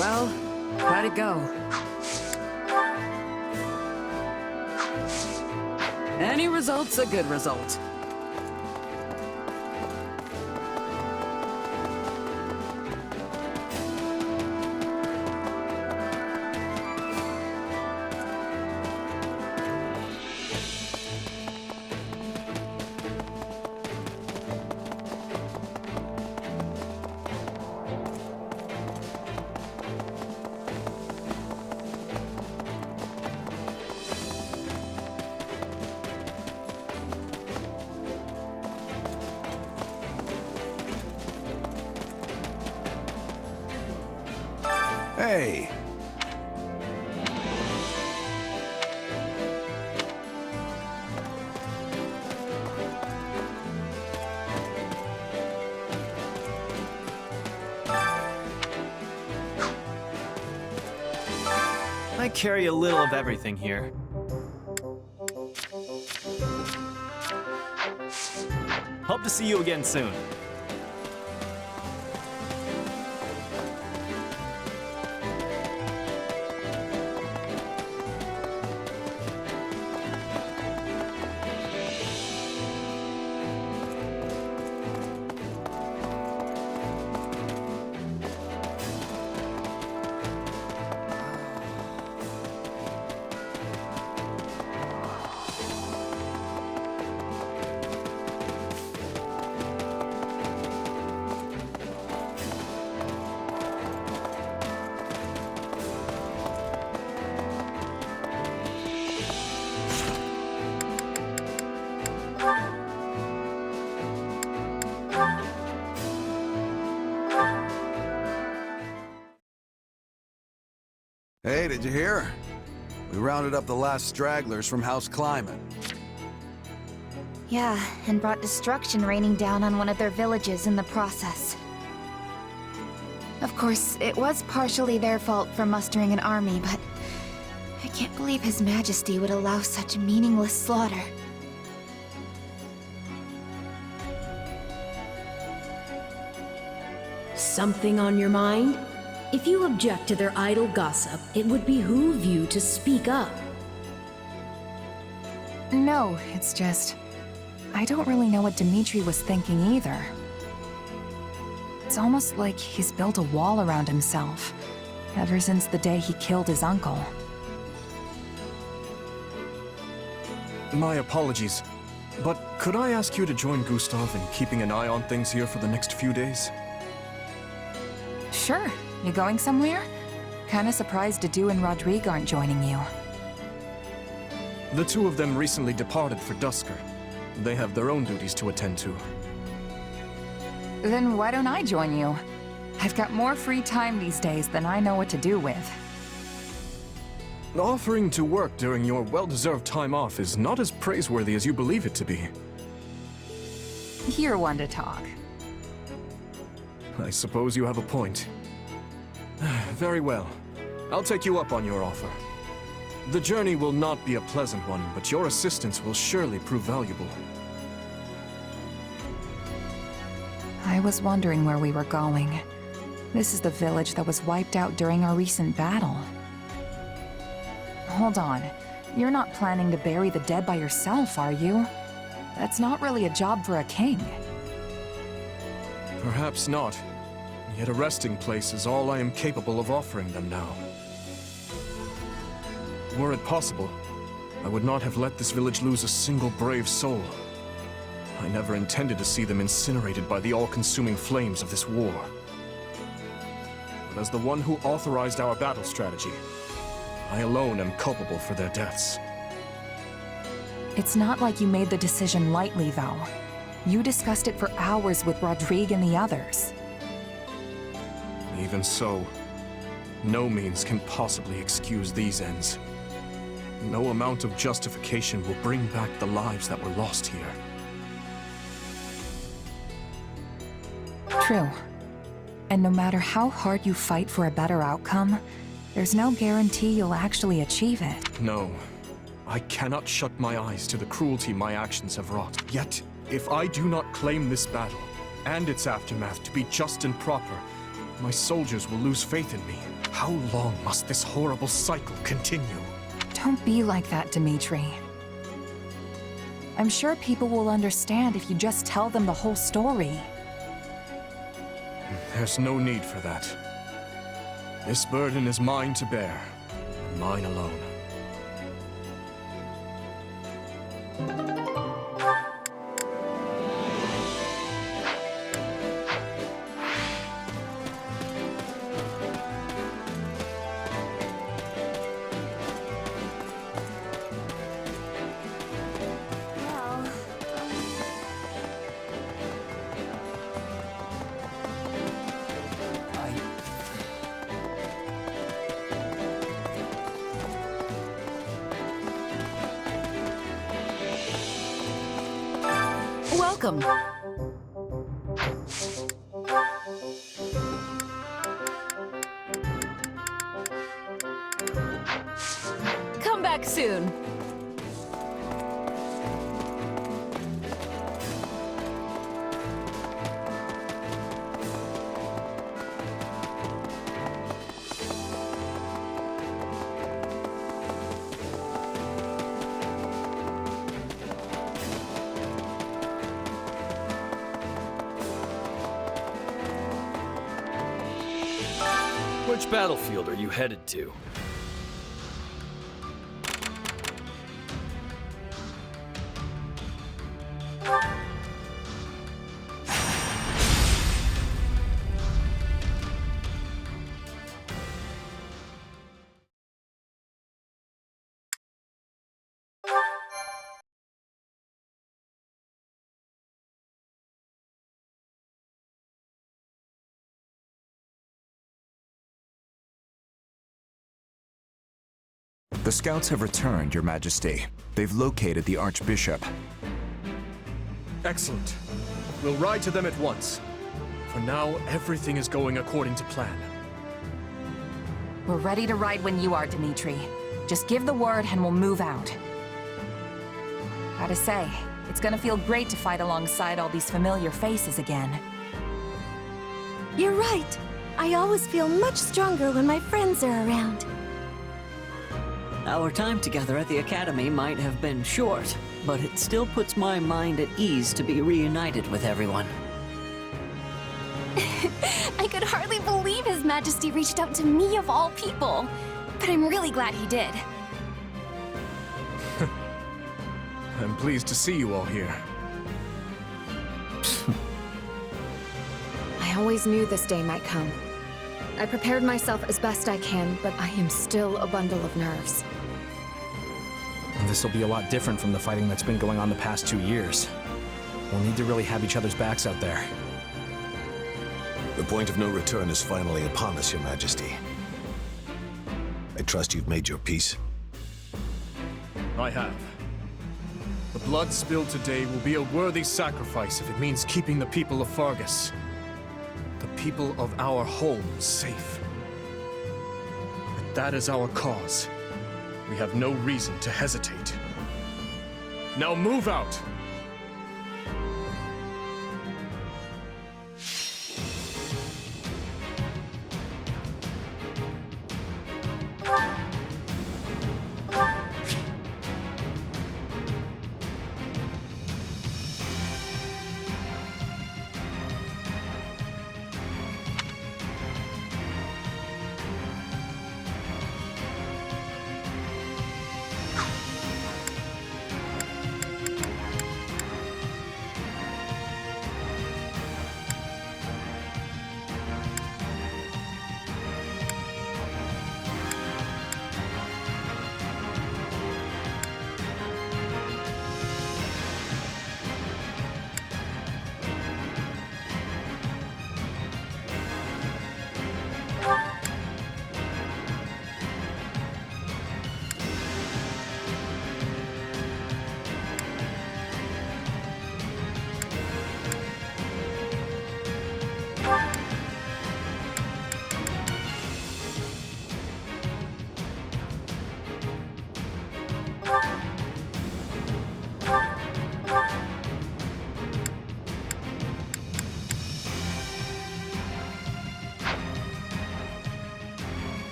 Well, how'd it go? Any result's a good result. Hey! I carry a little of everything here. Hope to see you again soon. Hey, did you hear? We rounded up the last stragglers from House Climate. Yeah, and brought destruction raining down on one of their villages in the process. Of course, it was partially their fault for mustering an army, but I can't believe His Majesty would allow such meaningless slaughter. Something on your mind? If you object to their idle gossip, it would behoove you to speak up. No, it's just... I don't really know what Dimitri was thinking either. It's almost like he's built a wall around himself, ever since the day he killed his uncle. My apologies, but could I ask you to join Gustav in keeping an eye on things here for the next few days? Sure. You going somewhere? Kinda surprised Dedu and Rodrigue aren't joining you. The two of them recently departed for Dusker. They have their own duties to attend to. Then why don't I join you? I've got more free time these days than I know what to do with. Offering to work during your well-deserved time off is not as praiseworthy as you believe it to be. You're one to talk. I suppose you have a point. Very well. I'll take you up on your offer. The journey will not be a pleasant one, but your assistance will surely prove valuable. I was wondering where we were going. This is the village that was wiped out during our recent battle. Hold on. You're not planning to bury the dead by yourself, are you? That's not really a job for a king. Perhaps not. Yet a resting place is all I am capable of offering them now. Were it possible, I would not have let this village lose a single brave soul. I never intended to see them incinerated by the all-consuming flames of this war. But as the one who authorized our battle strategy, I alone am culpable for their deaths. It's not like you made the decision lightly, though. You discussed it for hours with Rodrigue and the others. Even so, no means can possibly excuse these ends. No amount of justification will bring back the lives that were lost here. True. And no matter how hard you fight for a better outcome, there's no guarantee you'll actually achieve it. No, I cannot shut my eyes to the cruelty my actions have wrought. Yet, if I do not claim this battle, and its aftermath to be just and proper, my soldiers will lose faith in me. How long must this horrible cycle continue? Don't be like that, Dimitri. I'm sure people will understand if you just tell them the whole story. There's no need for that. This burden is mine to bear, and mine alone. Welcome. Come back soon. Which battlefield are you headed to? The scouts have returned, Your Majesty. They've located the Archbishop. Excellent. We'll ride to them at once. For now, everything is going according to plan. We're ready to ride when you are, Dimitri. Just give the word and we'll move out. Gotta say, it's gonna feel great to fight alongside all these familiar faces again. You're right. I always feel much stronger when my friends are around. Our time together at the Academy might have been short, but it still puts my mind at ease to be reunited with everyone. I could hardly believe His Majesty reached out to me of all people. But I'm really glad he did. I'm pleased to see you all here. I always knew this day might come. I prepared myself as best I can, but I am still a bundle of nerves. This will be a lot different from the fighting that's been going on the past 2 years. We'll need to really have each other's backs out there. The point of no return is finally upon us, Your Majesty. I trust you've made your peace. I have. The blood spilled today will be a worthy sacrifice if it means keeping the people of Fargus, the people of our home, safe. If that is our cause, we have no reason to hesitate. Now move out!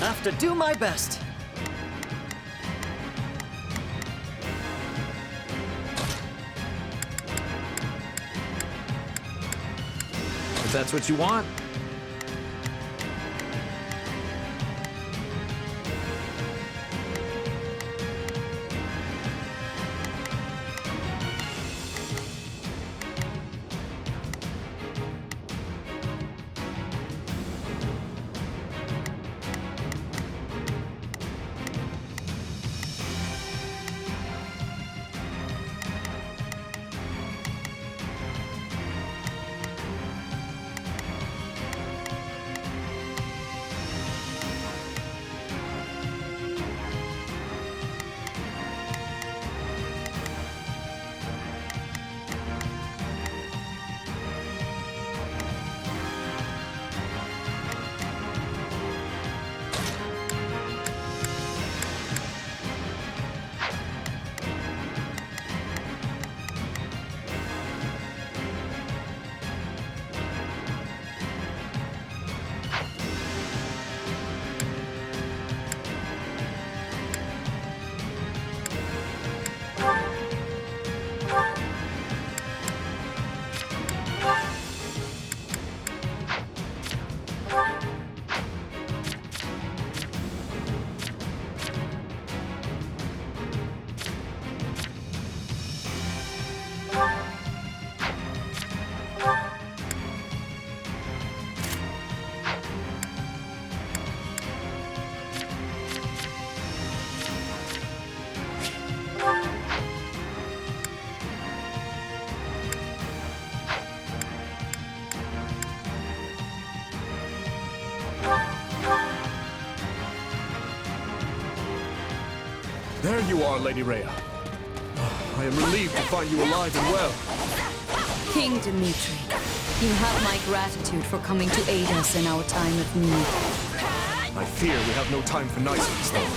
Have to do my best. If that's what you want. There you are, Lady Rhea. I am relieved to find you alive and well. King Dimitri, you have my gratitude for coming to aid us in our time of need. I fear we have no time for niceties, though.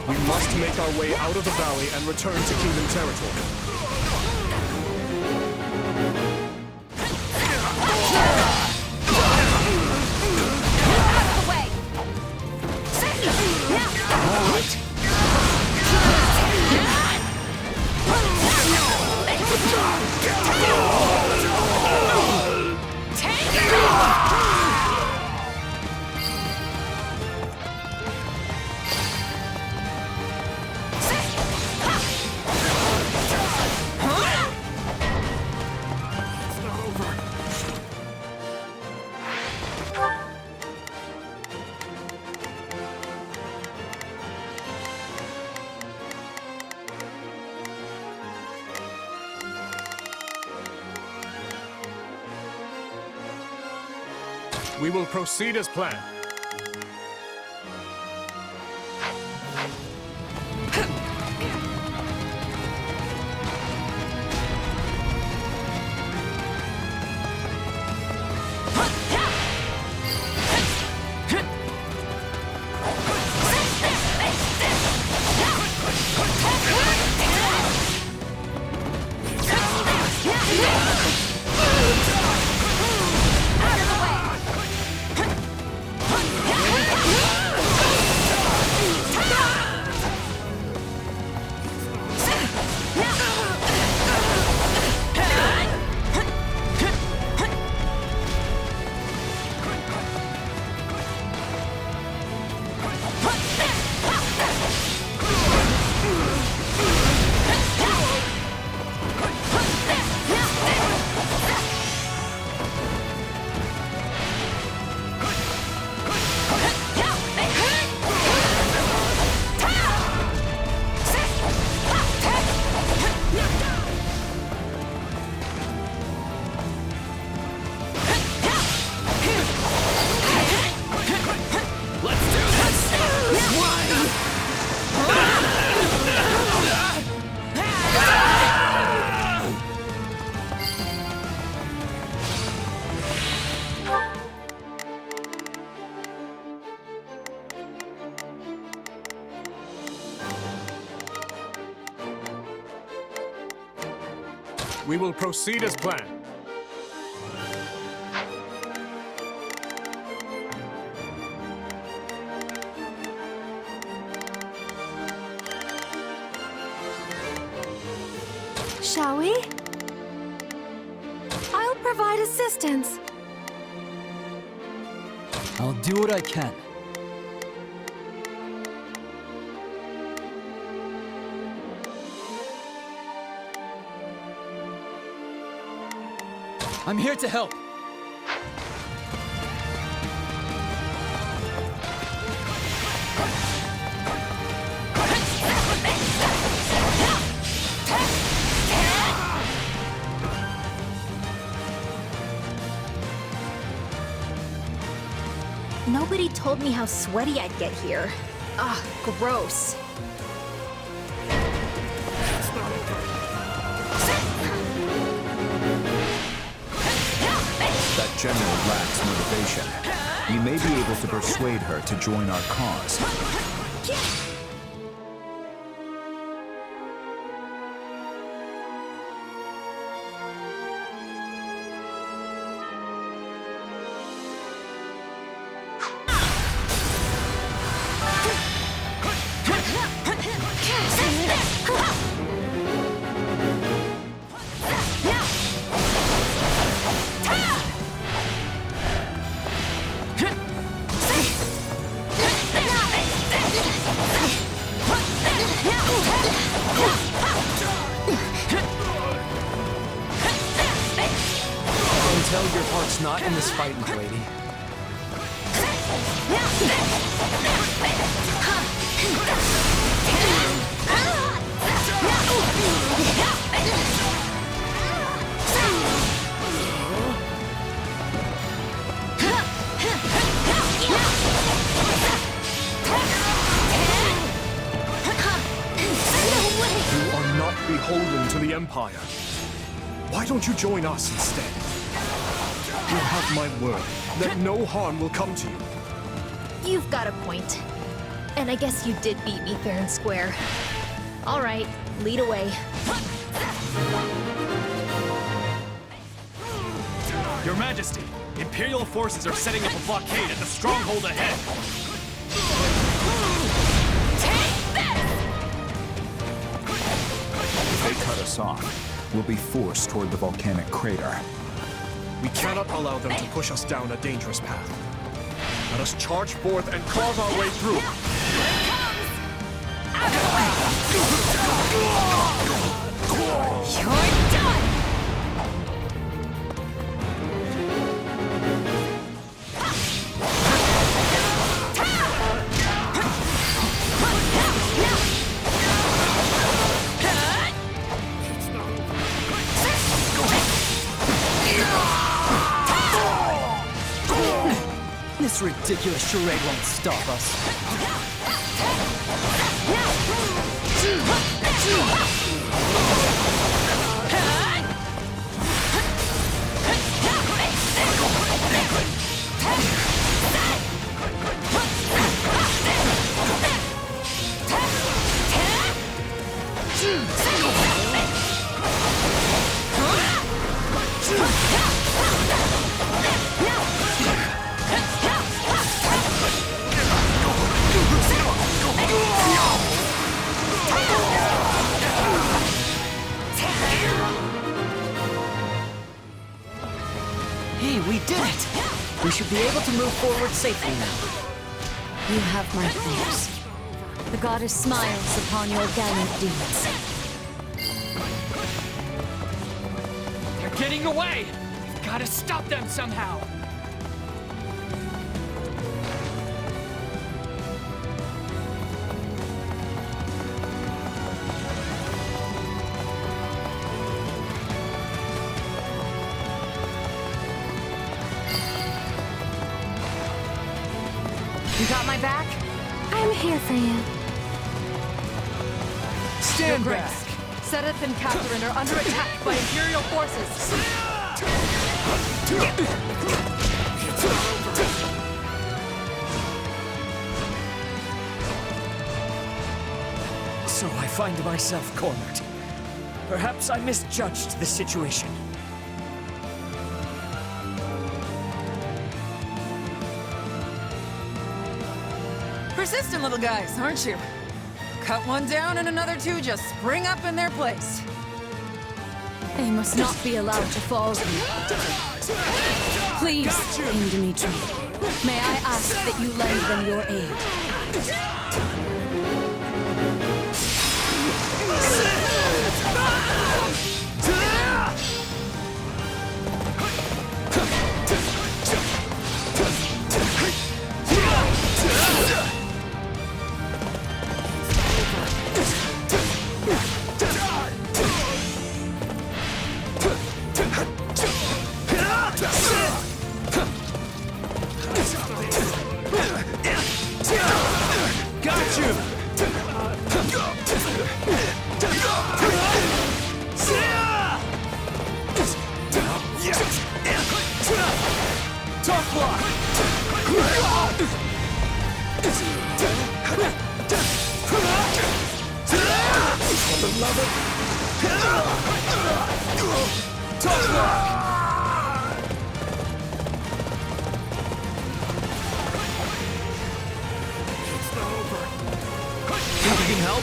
We must make our way out of the valley and return to Kingdom territory. All right. We will proceed as planned. We will proceed as planned. shall we? I'll provide assistance. I'll do what I can. I'm here to help. Nobody told me how sweaty I'd get here. Ugh, gross. That general lacks motivation. We may be able to persuade her to join our cause. Tell your heart's not in this fight, my lady. You are not beholden to the Empire. Why don't you join us instead? You have my word that no harm will come to you. You've got a point. And I guess you did beat me fair and square. All right, lead away. Your Majesty, Imperial forces are setting up a blockade at the stronghold ahead. If they cut us off, we'll be forced toward the volcanic crater. We cannot allow them to push us down a dangerous path. Let us charge forth and carve our way through. You're done! This ridiculous charade won't stop us. Hey, we did it! We should be able to move forward safely now. You have my thanks. The goddess smiles upon your gallant deeds. They're getting away! We've got to stop them somehow! You got my back? I'm here for you. Stand back! Sedith and Catherine are under attack by Imperial forces. So I find myself cornered. Perhaps I misjudged the situation. Persistent little guys, aren't you? Cut one down and another two just spring up in their place. They must not be allowed to fall here. Please, King Dimitri, may I ask that you lend them your aid? Got you! Tough luck! Beloved! Tough luck! Needing help?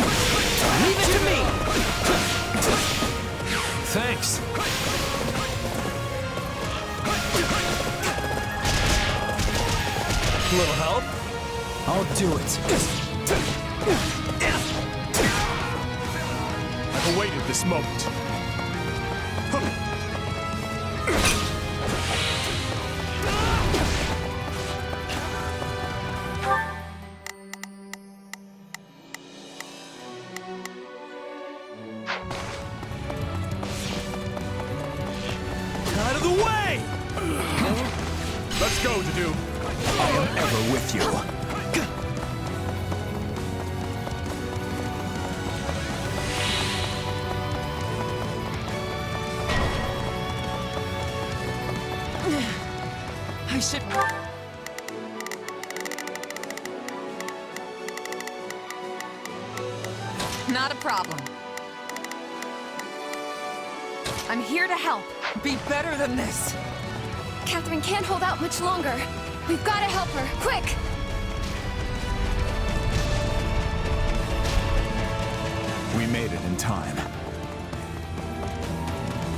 Leave it to me! Thanks. A little help? I'll do it. I've awaited this moment. Out of the way! Let's go, Dedu. I am ever with you. I should... Not a problem. I'm here to help. Be better than this. Catherine can't hold out much longer. We've got to help her, quick! We made it in time.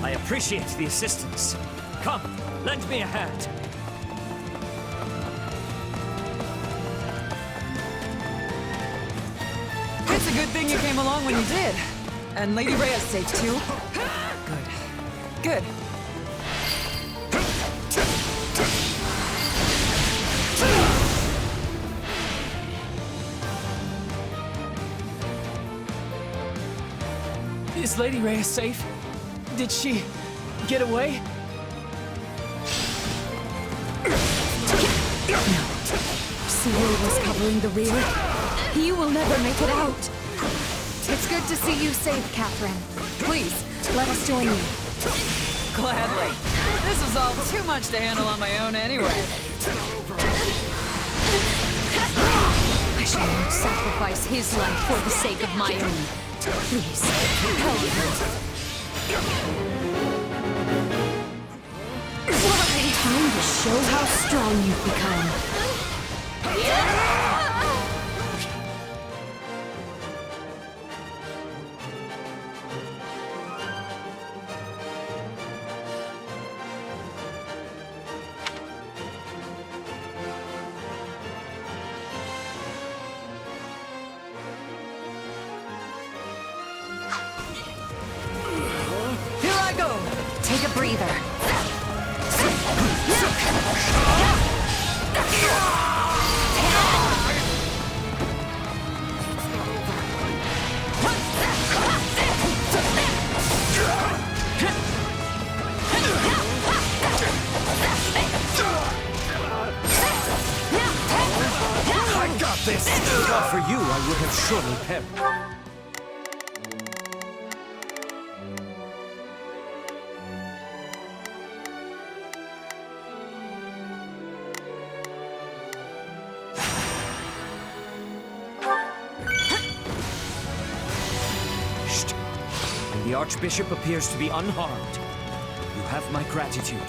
I appreciate the assistance. Come, lend me a hand. It's a good thing you came along when you did. And Lady Rhea's safe too. Good. Good. Is Lady Rhea safe? Did she get away? Seal was covering the rear. You will never make it out. It's good to see you safe, Catherine. Please, let us join you. Gladly. This is all too much to handle on my own anyway. I shall not sacrifice his life for the sake of my own. Please, help me. Time to show how strong you've become. Here I go! Take a breather. I got this! Not for you, I would have surely perished. The Archbishop appears to be unharmed. You have my gratitude.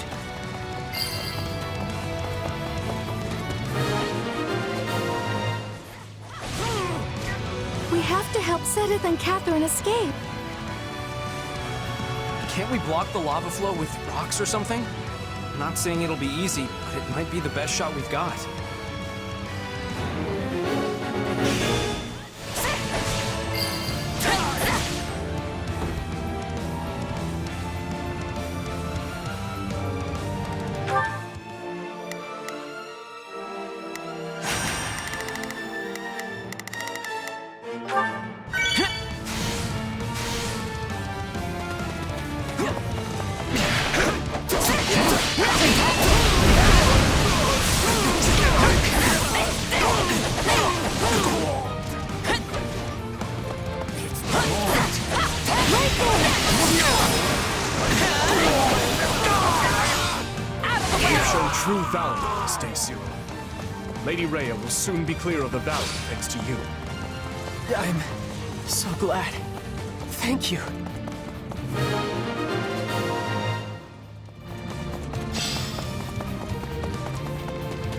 We have to help Sedith and Catherine escape. Can't we block the lava flow with rocks or something? I'm not saying it'll be easy, but it might be the best shot we've got. True valor on this day, Cyril. Lady Rhea will soon be clear of the valley thanks to you. I'm so glad. Thank you.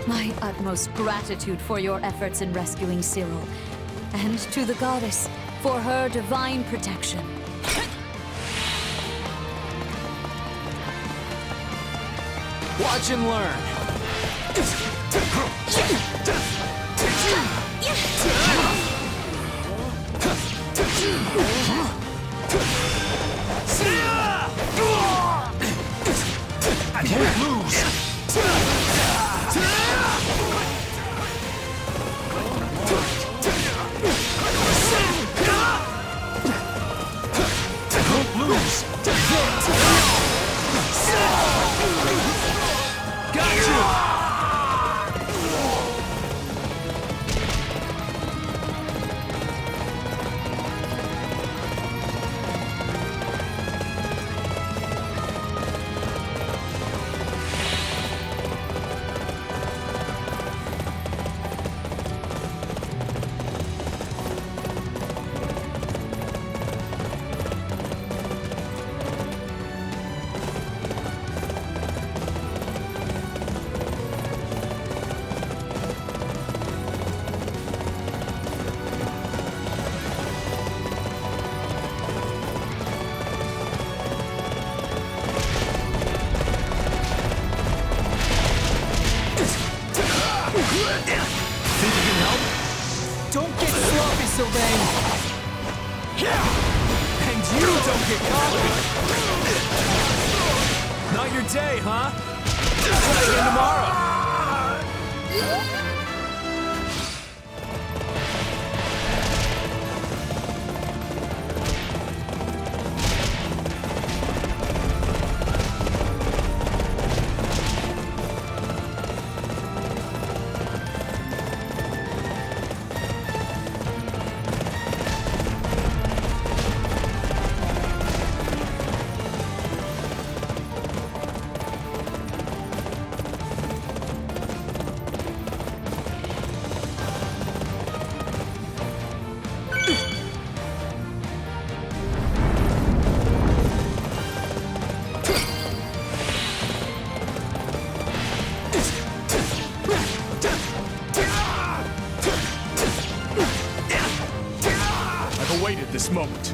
My utmost gratitude for your efforts in rescuing Cyril, and to the goddess for her divine protection. Watch and learn. I won't lose. Think you can help? Don't get sloppy, Sylvain! And you don't get cocky! Not your day, huh? Try again tomorrow! Awaited this moment.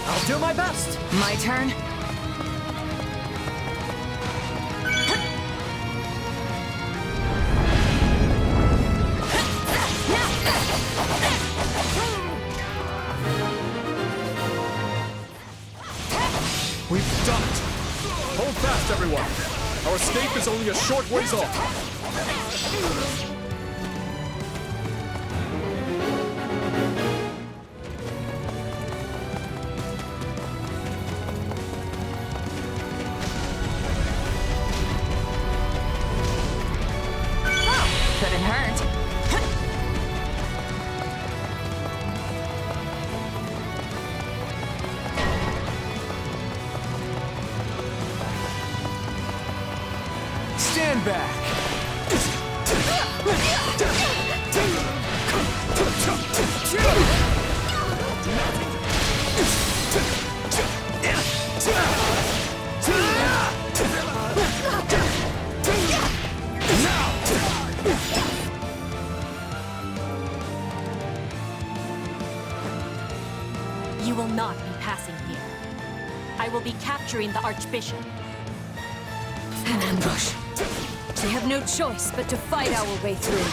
I'll do my best. My turn? We've done it! Hold fast, everyone! Our escape is only a short ways off! hurt. Stand back! You will not be passing here. I will be capturing the Archbishop. An ambush. We have no choice but to fight our way through.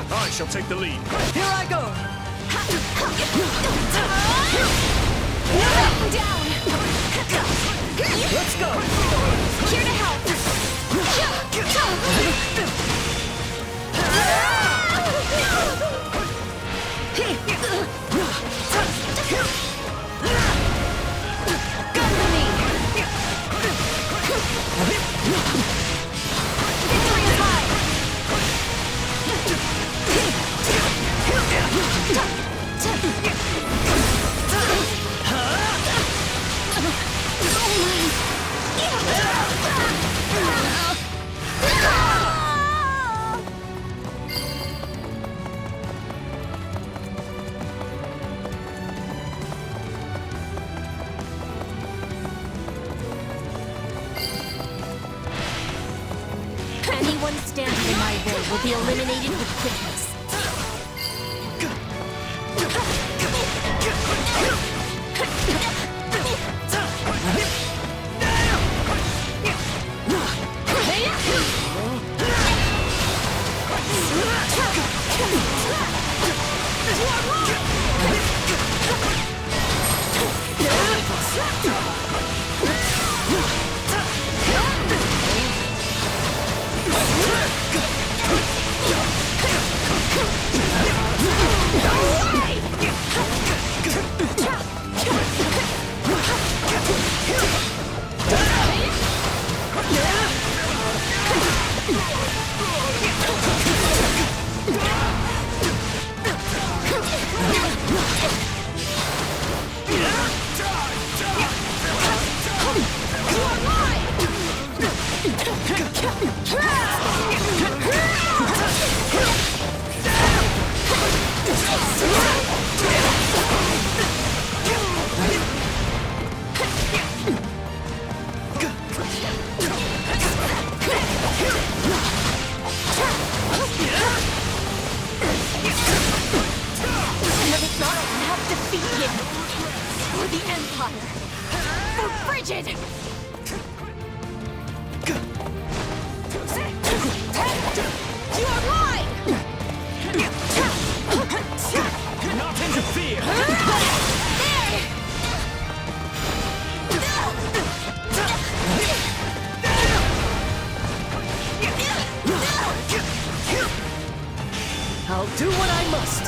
I shall take the lead. Here I go! Down! Let's go! Here to help! Gun for me! Victory is mine! Anyone standing in my way will be eliminated with quickness. For the Empire! For Bridget! You are mine! Do not interfere! I'll do what I must.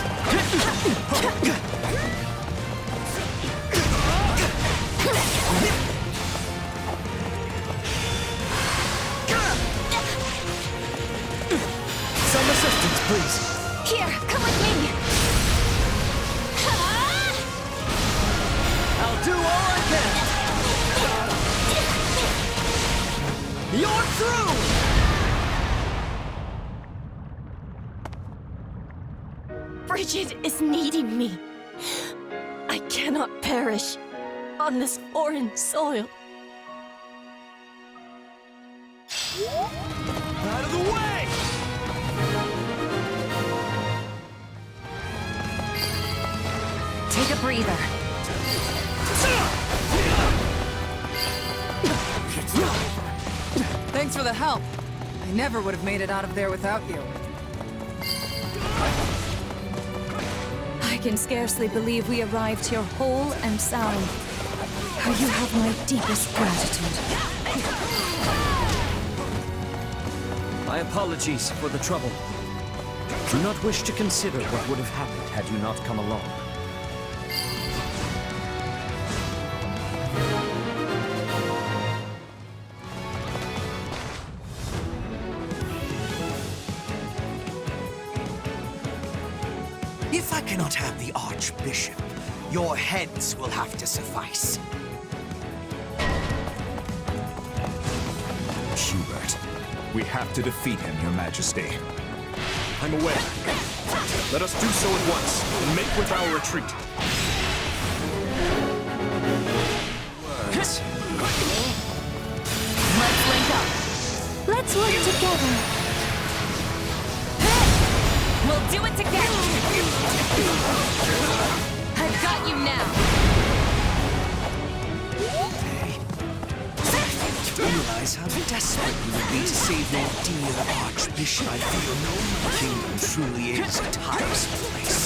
Some assistance, please. Here, come with me. I'll do all I can. You're through! Bridget is needing me. I cannot perish on this foreign soil. Out of the way! Take a breather. Thanks for the help. I never would have made it out of there without you. I can scarcely believe we arrived here whole and sound. How you have my deepest gratitude. My apologies for the trouble. Do not wish to consider what would have happened had you not come along. If I cannot have the Archbishop, your heads will have to suffice. Hubert, we have to defeat him, Your Majesty. I'm aware. Let us do so at once, and make with our retreat. Words. Let's link up. Let's work together. We'll do it together. I've got you now. You realize how desperate you would be to save your dear Archbishop. I feel no kingdom truly is a tiresome place.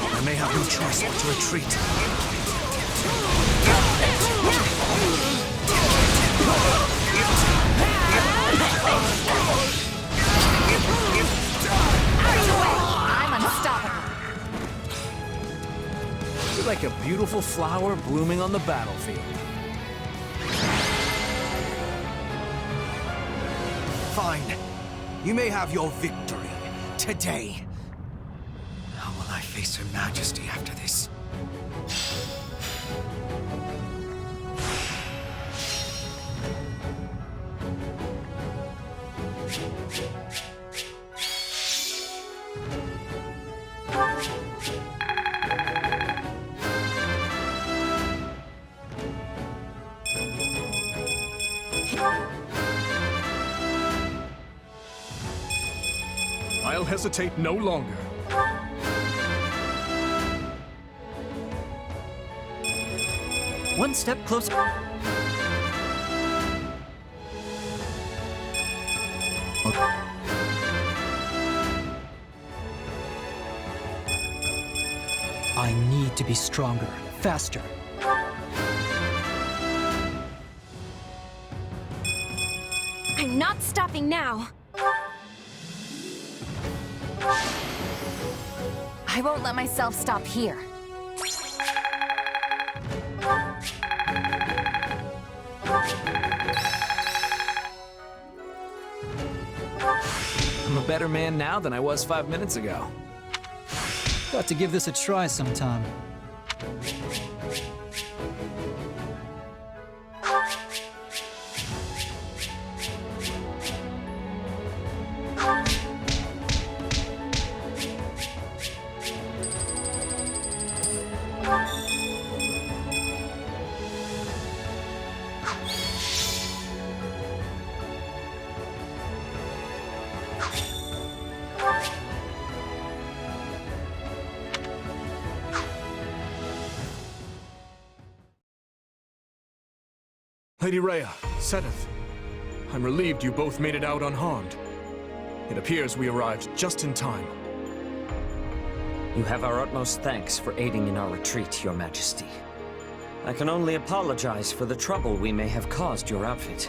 I may have no choice but to retreat. I'm unstoppable. You're like a beautiful flower blooming on the battlefield. Fine. You may have your victory today. How will I face Her Majesty after this? I'll hesitate no longer. One step closer. I need to be stronger, faster. I'm not stopping now. I won't let myself stop here. I'm a better man now than I was 5 minutes ago. Got to give this a try sometime. Lady Rhea, Sedith, I'm relieved you both made it out unharmed. It appears we arrived just in time. You have our utmost thanks for aiding in our retreat, Your Majesty. I can only apologize for the trouble we may have caused your outfit.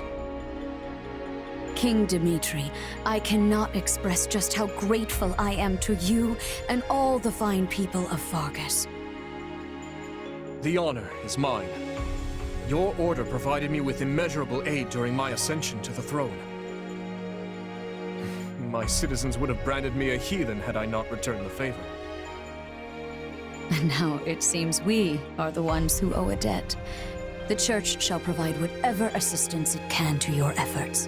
King Dimitri, I cannot express just how grateful I am to you and all the fine people of Fargus. The honor is mine. Your order provided me with immeasurable aid during my ascension to the throne. My citizens would have branded me a heathen had I not returned the favor. And now it seems we are the ones who owe a debt. The Church shall provide whatever assistance it can to your efforts.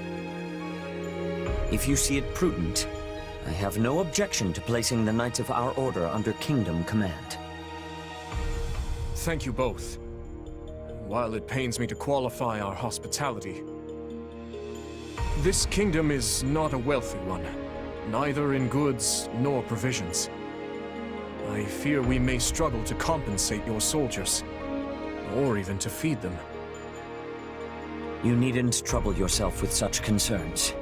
If you see it prudent, I have no objection to placing the Knights of our Order under Kingdom command. Thank you both. While it pains me to qualify our hospitality, this kingdom is not a wealthy one, neither in goods nor provisions. I fear we may struggle to compensate your soldiers, or even to feed them. You needn't trouble yourself with such concerns.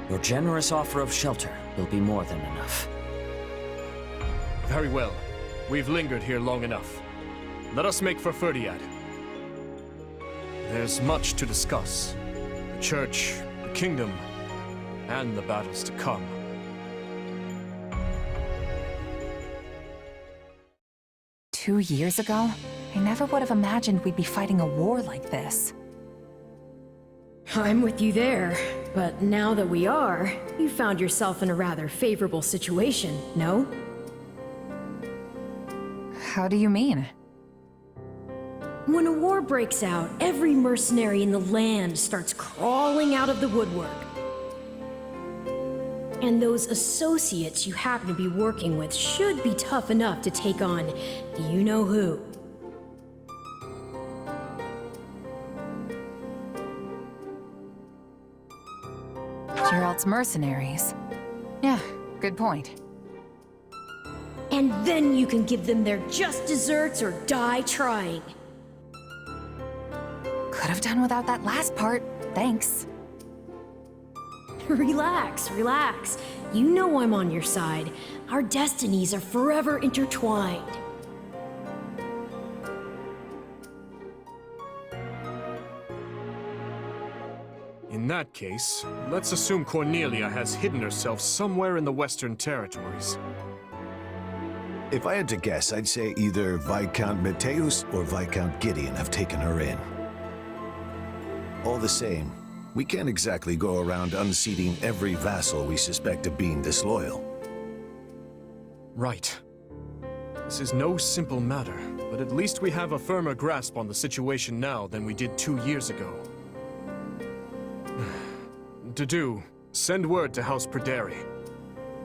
Your generous offer of shelter will be more than enough. Very well. We've lingered here long enough. Let us make for Ferdiad. There's much to discuss. The Church, the Kingdom, and the battles to come. "2 years ago? I never would have imagined we'd be fighting a war like this. I'm with you there, but now that we are, you found yourself in a rather favorable situation, no? How do you mean? When a war breaks out, every mercenary in the land starts crawling out of the woodwork. And those associates you happen to be working with should be tough enough to take on you-know-who. Gerald's mercenaries. Yeah, good point. And then you can give them their just desserts or die trying. Could have done without that last part. Thanks. Relax, relax. You know I'm on your side. Our destinies are forever intertwined. In that case, let's assume Cornelia has hidden herself somewhere in the Western Territories. If I had to guess, I'd say either Viscount Mateus or Viscount Gideon have taken her in. All the same, we can't exactly go around unseating every vassal we suspect of being disloyal. Right. This is no simple matter, but at least we have a firmer grasp on the situation now than we did 2 years ago. Dedu, send word to House Perderi.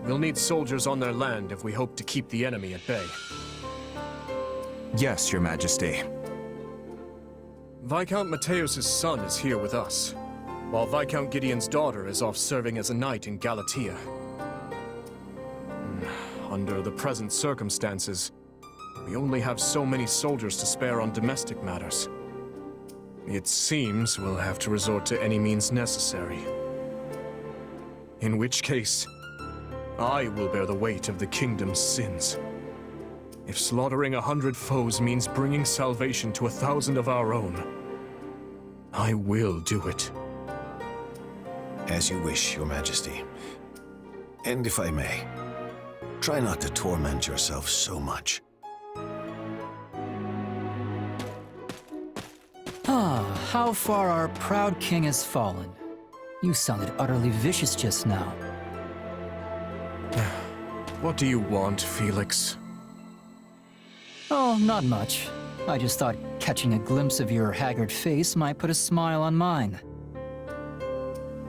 We'll need soldiers on their land if we hope to keep the enemy at bay. Yes, Your Majesty. Viscount Mateus' son is here with us, while Viscount Gideon's daughter is off serving as a knight in Galatia. Under the present circumstances, we only have so many soldiers to spare on domestic matters. It seems we'll have to resort to any means necessary. In which case, I will bear the weight of the kingdom's sins. If slaughtering 100 foes means bringing salvation to 1,000 of our own, I will do it. As you wish, Your Majesty. And if I may, try not to torment yourself so much. Ah, how far our proud king has fallen. You sounded utterly vicious just now. What do you want, Felix? Oh, not much. I just thought catching a glimpse of your haggard face might put a smile on mine.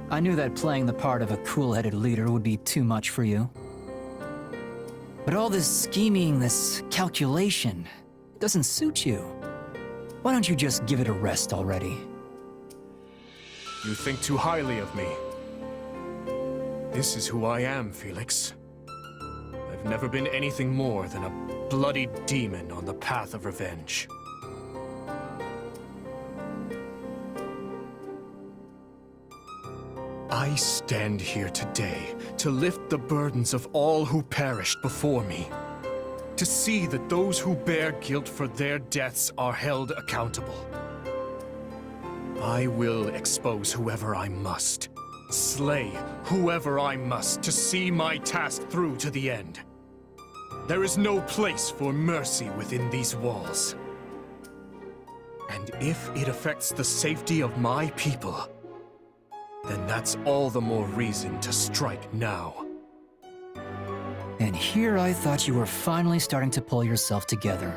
I knew that playing the part of a cool-headed leader would be too much for you. But all this scheming, this calculation, it doesn't suit you. Why don't you just give it a rest already? You think too highly of me. This is who I am, Felix. I've never been anything more than a bloody demon on the path of revenge. I stand here today to lift the burdens of all who perished before me. To see that those who bear guilt for their deaths are held accountable. I will expose whoever I must. Slay whoever I must to see my task through to the end. There is no place for mercy within these walls. And if it affects the safety of my people, then that's all the more reason to strike now. And here I thought you were finally starting to pull yourself together.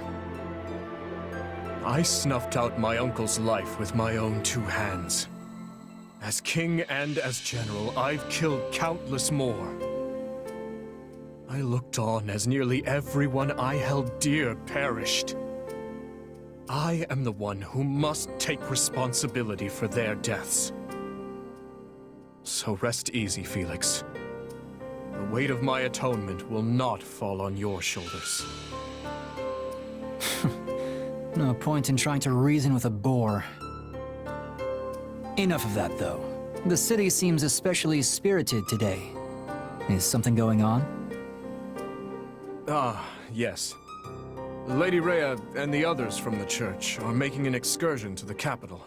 I snuffed out my uncle's life with my own 2 hands. As king and as general, I've killed countless more. I looked on as nearly everyone I held dear perished. I am the one who must take responsibility for their deaths. So rest easy, Felix. The weight of my atonement will not fall on your shoulders. No point in trying to reason with a boar. Enough of that, though. The city seems especially spirited today. Is something going on? Ah, yes. Lady Rhea and the others from the church are making an excursion to the capital.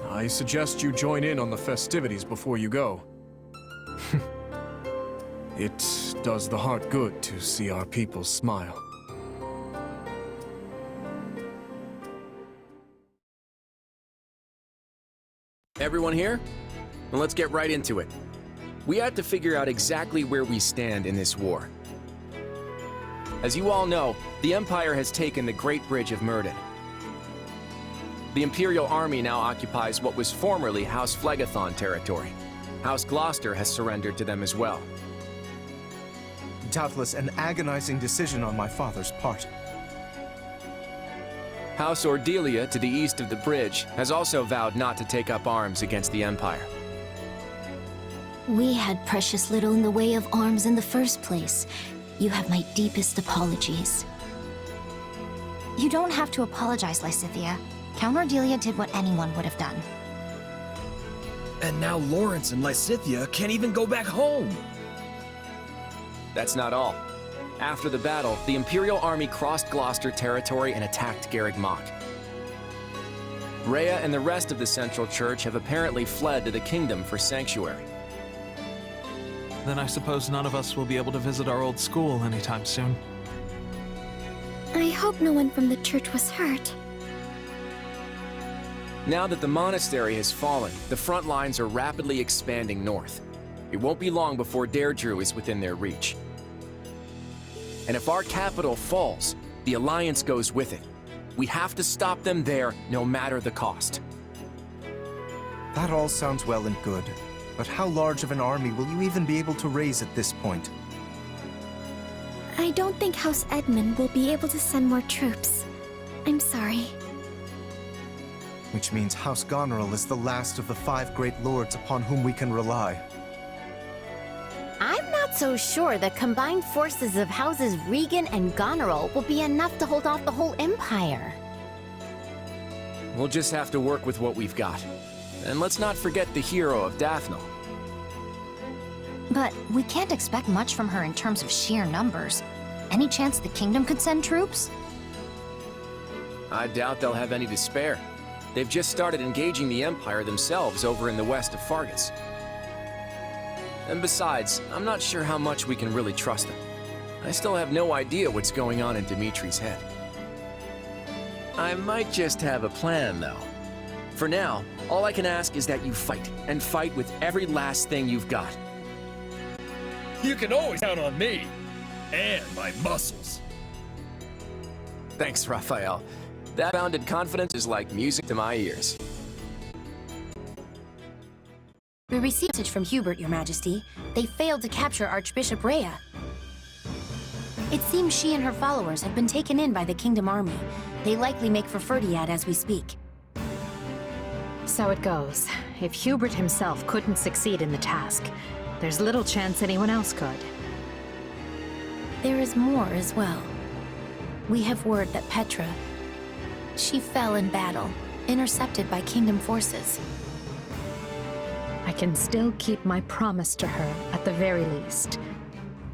I suggest you join in on the festivities before you go. It does the heart good to see our people smile. Everyone here? Well, let's get right into it. We have to figure out exactly where we stand in this war. As you all know, the Empire has taken the Great Bridge of Myrddin. The Imperial Army now occupies what was formerly House Phlegethon territory. House Gloucester has surrendered to them as well. Doubtless an agonizing decision on my father's part. House Ordelia, to the east of the bridge, has also vowed not to take up arms against the Empire. We had precious little in the way of arms in the first place. You have my deepest apologies. You don't have to apologize, Lysithea. Count Ordelia did what anyone would have done. And now Lawrence and Lysithea can't even go back home. That's not all. After the battle, the Imperial Army crossed Gloucester territory and attacked Garreg Mach. Rhea and the rest of the Central Church have apparently fled to the Kingdom for sanctuary. Then I suppose none of us will be able to visit our old school anytime soon. I hope no one from the church was hurt. Now that the monastery has fallen, the front lines are rapidly expanding north. It won't be long before Deirdre is within their reach. And if our capital falls, the Alliance goes with it. We have to stop them there, no matter the cost. That all sounds well and good, but how large of an army will you even be able to raise at this point? I don't think House Edmund will be able to send more troops. I'm sorry. Which means House Goneril is the last of the 5 great lords upon whom we can rely. I'm not so sure the combined forces of Houses Regan and Goneril will be enough to hold off the whole Empire. We'll just have to work with what we've got. And let's not forget the hero of Dathnal. But we can't expect much from her in terms of sheer numbers. Any chance the kingdom could send troops? I doubt they'll have any to spare. They've just started engaging the Empire themselves over in the west of Fargus. And besides, I'm not sure how much we can really trust them. I still have no idea what's going on in Dimitri's head. I might just have a plan, though. For now, all I can ask is that you fight, and fight with every last thing you've got. You can always count on me. And my muscles. Thanks, Raphael. That bounded confidence is like music to my ears. We received a message from Hubert, Your Majesty. They failed to capture Archbishop Rhea. It seems she and her followers have been taken in by the Kingdom Army. They likely make for Ferdiad as we speak. So it goes. If Hubert himself couldn't succeed in the task, there's little chance anyone else could. There is more as well. We have word that Petra... she fell in battle, intercepted by Kingdom forces. I can still keep my promise to her, at the very least.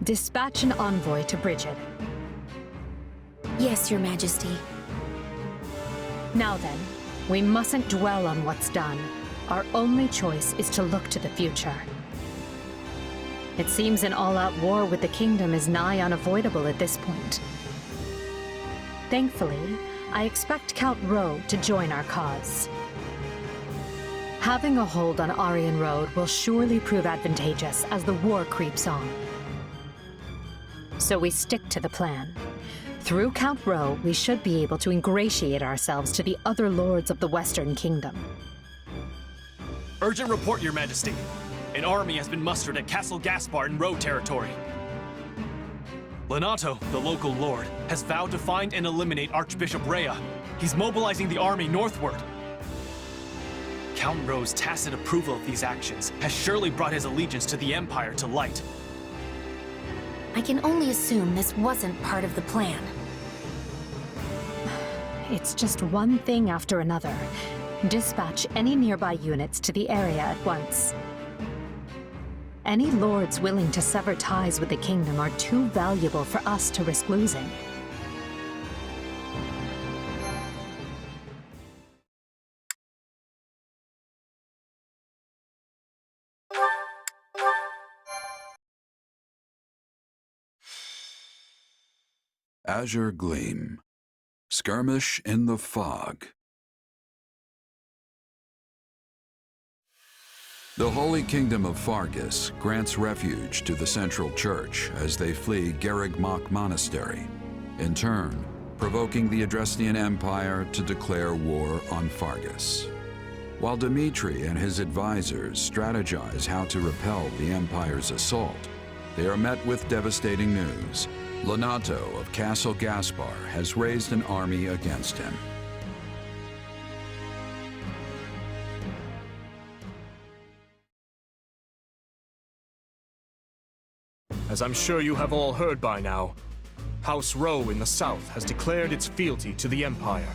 Dispatch an envoy to Bridget. Yes, Your Majesty. Now then, we mustn't dwell on what's done. Our only choice is to look to the future. It seems an all-out war with the Kingdom is nigh unavoidable at this point. Thankfully, I expect Count Rowe to join our cause. Having a hold on Aryan Road will surely prove advantageous as the war creeps on. So we stick to the plan. Through Count Rowe, we should be able to ingratiate ourselves to the other lords of the Western Kingdom. Urgent report, Your Majesty. An army has been mustered at Castle Gaspar in Roe territory. Lonato, the local lord, has vowed to find and eliminate Archbishop Rhea. He's mobilizing the army northward. Count Roe's tacit approval of these actions has surely brought his allegiance to the Empire to light. I can only assume this wasn't part of the plan. It's just one thing after another. Dispatch any nearby units to the area at once. Any lords willing to sever ties with the kingdom are too valuable for us to risk losing. Azure Gleam. Skirmish in the Fog. The Holy Kingdom of Fargus grants refuge to the Central Church as they flee Garrigmach Monastery, in turn provoking the Adrestian Empire to declare war on Fargus. While Dimitri and his advisors strategize how to repel the Empire's assault, they are met with devastating news. Lonato of Castle Gaspar has raised an army against him. As I'm sure you have all heard by now, House Roe in the south has declared its fealty to the Empire.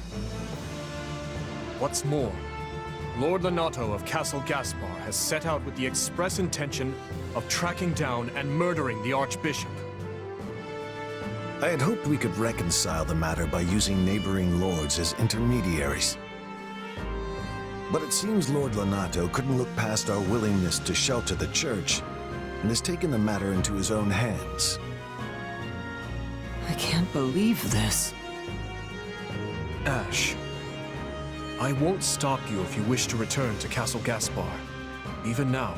What's more, Lord Lonato of Castle Gaspar has set out with the express intention of tracking down and murdering the Archbishop. I had hoped we could reconcile the matter by using neighboring lords as intermediaries. But it seems Lord Lonato couldn't look past our willingness to shelter the church and has taken the matter into his own hands. I can't believe this. Ash, I won't stop you if you wish to return to Castle Gaspar, even now.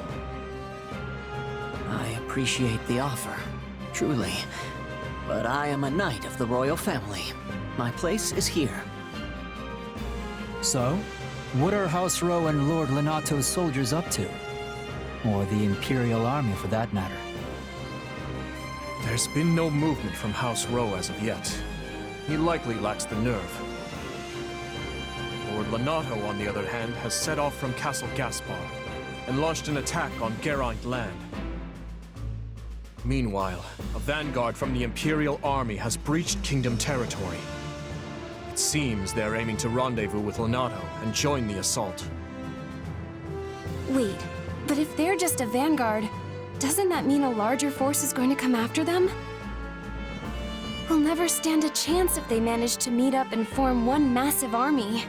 I appreciate the offer, truly. But I am a knight of the royal family. My place is here. So, what are House Roe and Lord Lonato's soldiers up to? Or the Imperial Army, for that matter? There's been no movement from House Roe as of yet. He likely lacks the nerve. Lord Lonato, on the other hand, has set off from Castle Gaspar and launched an attack on Geraint land. Meanwhile, a vanguard from the Imperial Army has breached Kingdom territory. It seems they're aiming to rendezvous with Lonato and join the assault. Wait, but if they're just a vanguard, doesn't that mean a larger force is going to come after them? We'll never stand a chance if they manage to meet up and form one massive army.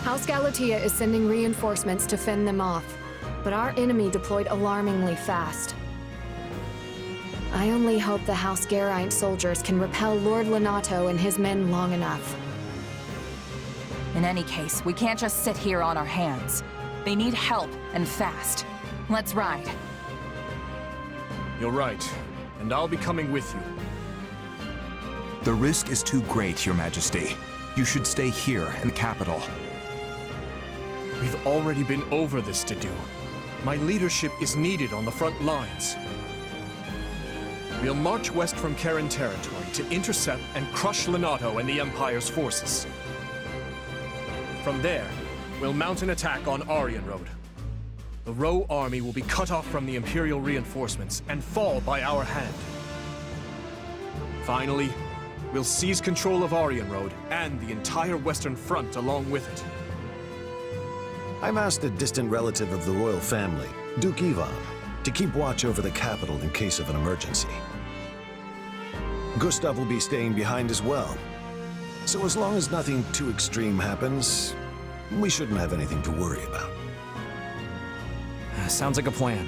House Galatea is sending reinforcements to fend them off, but our enemy deployed alarmingly fast. I only hope the House Geraint soldiers can repel Lord Lonato and his men long enough. In any case, we can't just sit here on our hands. They need help, and fast. Let's ride. You're right, and I'll be coming with you. The risk is too great, Your Majesty. You should stay here in the capital. We've already been over this to do. My leadership is needed on the front lines. We'll march west from Karen territory to intercept and crush Lonato and the Empire's forces. From there, we'll mount an attack on Aryan Road. The Roe army will be cut off from the Imperial reinforcements and fall by our hand. Finally, we'll seize control of Aryan Road and the entire Western Front along with it. I've asked a distant relative of the royal family, Duke Ivan, to keep watch over the capital in case of an emergency. Gustav will be staying behind as well. So as long as nothing too extreme happens, we shouldn't have anything to worry about. Sounds like a plan.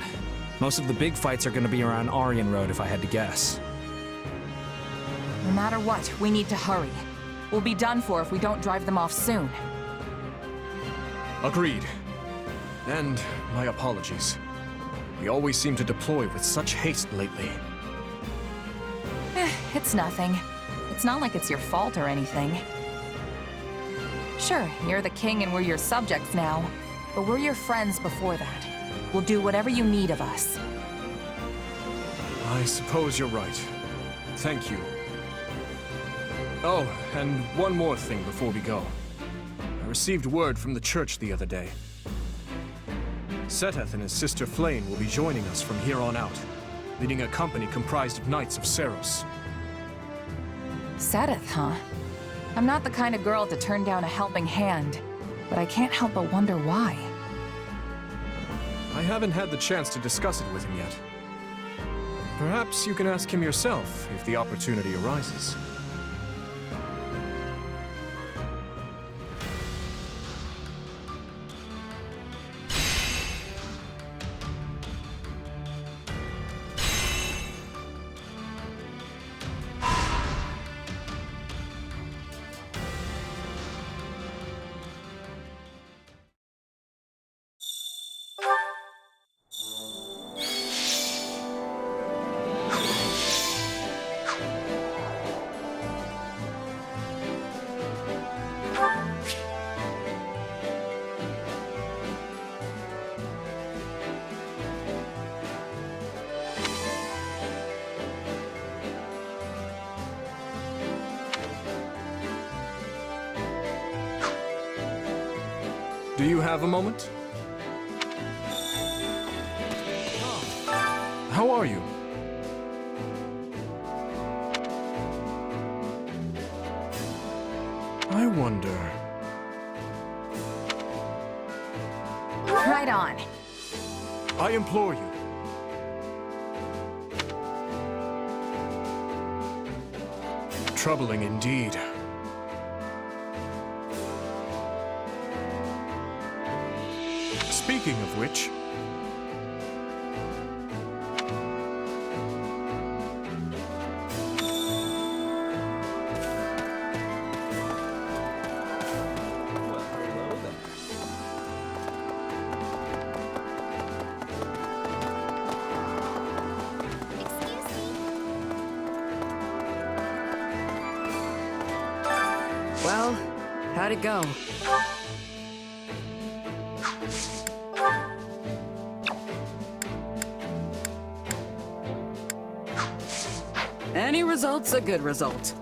Most of the big fights are going to be around Aryan Road, if I had to guess. No matter what, we need to hurry. We'll be done for if we don't drive them off soon. Agreed. And my apologies. We always seem to deploy with such haste lately. It's nothing. It's not like it's your fault or anything. Sure, you're the king and we're your subjects now. but we're your friends before that. We'll do whatever you need of us. I suppose you're right. Thank you. Oh, and one more thing before we go. I received word from the church the other day. Seteth and his sister Flame will be joining us from here on out, leading a company comprised of Knights of Seros. Seteth, huh? I'm not the kind of girl to turn down a helping hand, but I can't help but wonder why. I haven't had the chance to discuss it with him yet. Perhaps you can ask him yourself if the opportunity arises. Do you have a moment? How are you? I wonder... Right on. I implore you. Troubling indeed. Speaking of which... Well, how'd it go? Any result's a good result.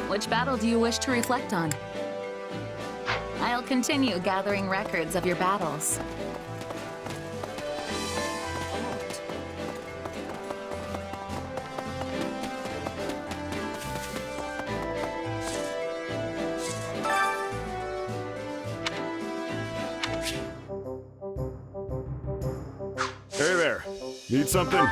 Which battle do you wish to reflect on? I'll continue gathering records of your battles. Hey there. Need something?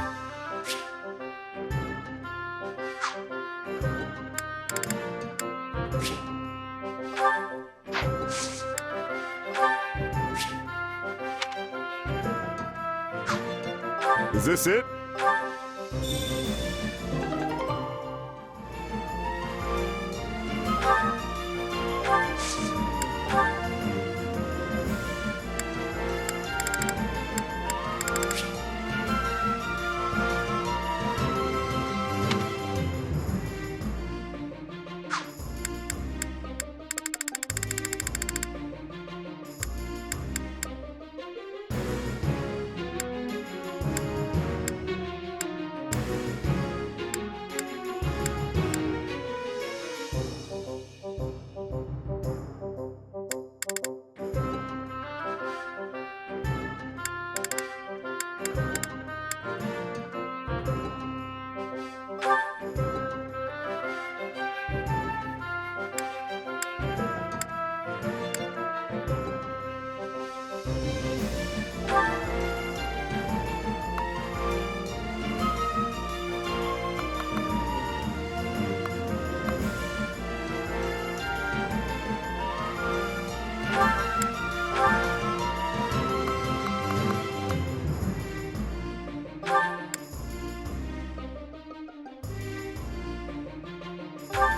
Is this it?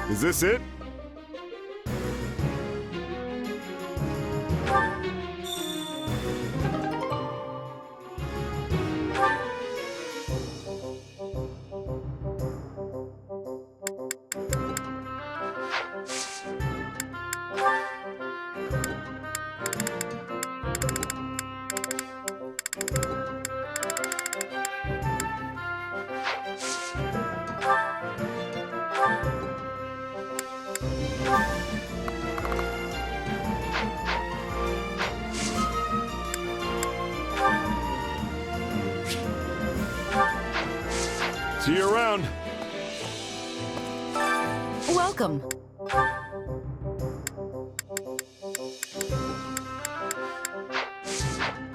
Is this it? See you around. Welcome.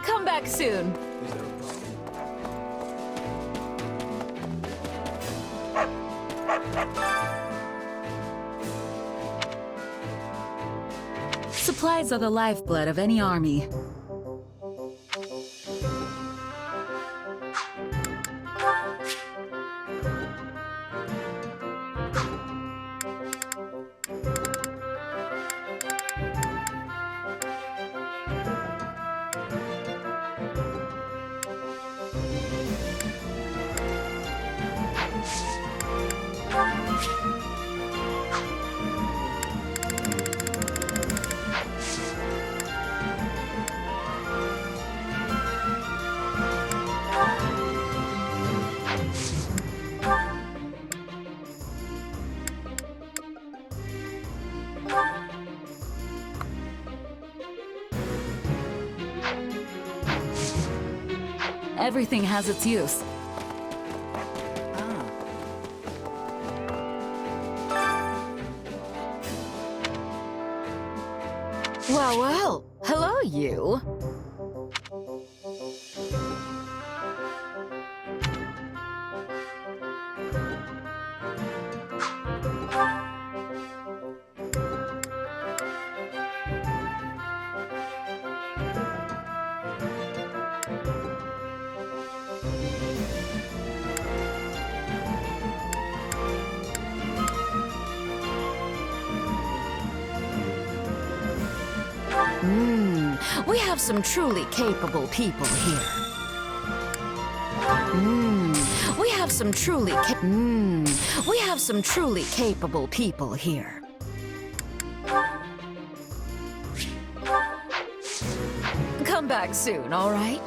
Come back soon. Supplies are the lifeblood of any army. Everything has its use. Well, well. Hello, you. We have some truly capable people here. We have some truly capable people here. Come back soon, all right?